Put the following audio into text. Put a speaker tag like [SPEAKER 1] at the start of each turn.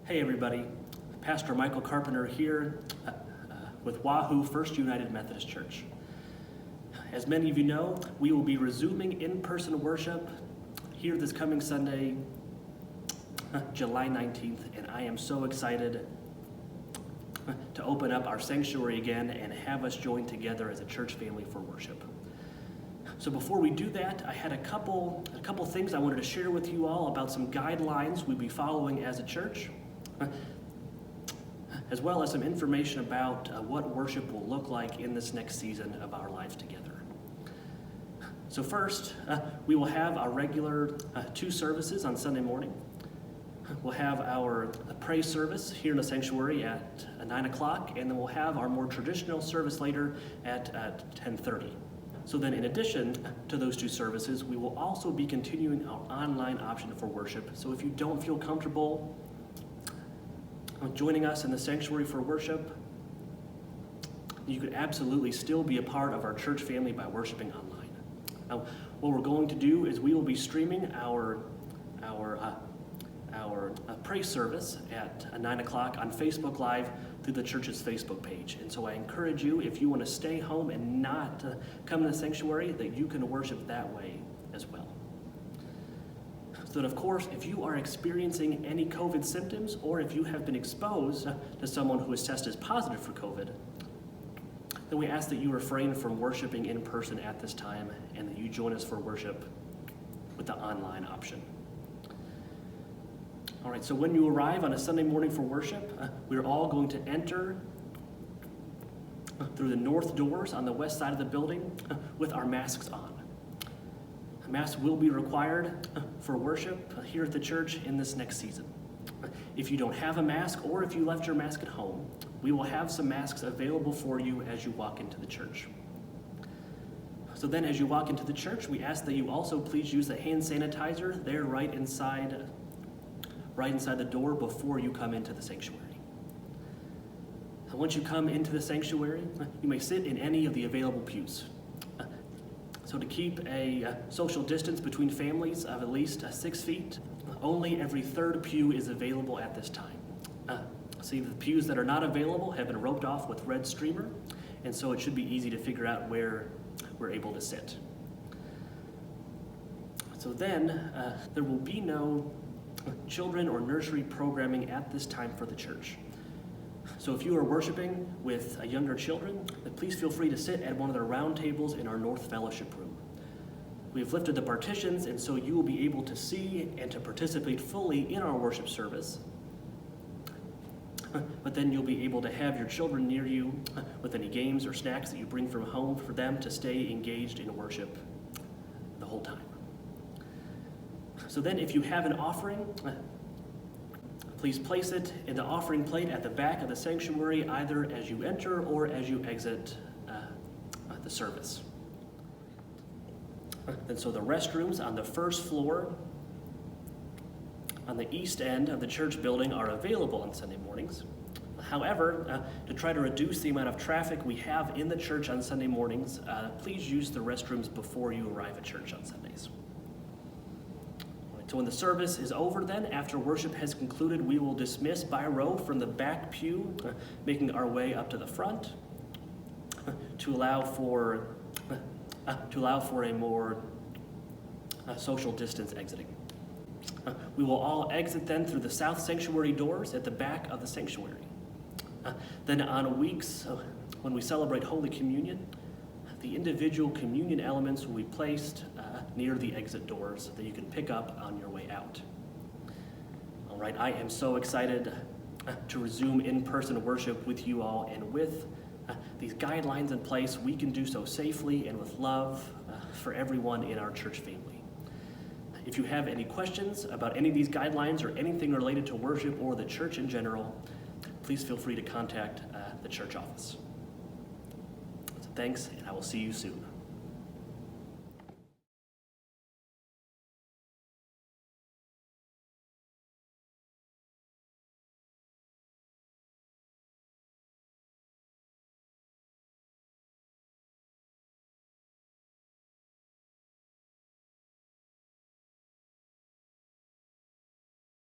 [SPEAKER 1] Hey everybody, Pastor Michael Carpenter here with Wahoo First United Methodist Church. As many of you know, we will be resuming in-person worship here this coming Sunday, July 19th, and I am so excited to open up our sanctuary again and have us join together as a church family for worship. So before we do that, I had a couple things I wanted to share with you all about some guidelines we'll be following as a church, as well as some information about what worship will look like in this next season of our lives together. So first, we will have our regular 2 services on Sunday morning. We'll have our praise service here in the sanctuary at 9 o'clock, and then we'll have our more traditional service later at 10:30. So then in addition to those 2 services, we will also be continuing our online option for worship. So if you don't feel comfortable joining us in the sanctuary for worship, you could absolutely still be a part of our church family by worshiping online. Now, what we're going to do is we will be streaming our praise service at 9 o'clock on Facebook Live through the church's Facebook page. And so I encourage you, if you want to stay home and not come to the sanctuary, that you can worship that way as well. So that, of course, if you are experiencing any COVID symptoms, or if you have been exposed to someone who has tested positive for COVID, then we ask that you refrain from worshiping in person at this time, and that you join us for worship with the online option. All right, so when you arrive on a Sunday morning for worship, we're all going to enter through the north doors on the west side of the building with our masks on. Masks will be required for worship here at the church in this next season. If you don't have a mask, or if you left your mask at home, we will have some masks available for you as you walk into the church. So then as you walk into the church, we ask that you also please use the hand sanitizer there right inside the door before you come into the sanctuary. Once you come into the sanctuary, you may sit in any of the available pews. So to keep a social distance between families of at least 6 feet, only every 3rd pew is available at this time. See, the pews that are not available have been roped off with red streamer, and so it should be easy to figure out where we're able to sit. So then, there will be no children or nursery programming at this time for the church. So if you are worshiping with younger children, then please feel free to sit at one of the round tables in our North Fellowship Room. We have lifted the partitions, and so you will be able to see and to participate fully in our worship service. But then you'll be able to have your children near you with any games or snacks that you bring from home for them to stay engaged in worship the whole time. So then if you have an offering, please place it in the offering plate at the back of the sanctuary, either as you enter or as you exit the service. And so the restrooms on the first floor on the east end of the church building are available on Sunday mornings. However, to try to reduce the amount of traffic we have in the church on Sunday mornings, please use the restrooms before you arrive at church on Sundays. So when the service is over then, after worship has concluded, we will dismiss by row from the back pew, making our way up to the front to allow for a more social distance exiting. We will all exit then through the south sanctuary doors at the back of the sanctuary. Then on weeks when we celebrate Holy Communion, the individual communion elements will be placed near the exit doors that you can pick up on your way out. All right, I am so excited to resume in-person worship with you all, and with these guidelines in place, we can do so safely and with love for everyone in our church family. If you have any questions about any of these guidelines or anything related to worship or the church in general, please feel free to contact the church office. So thanks, and I will see you soon.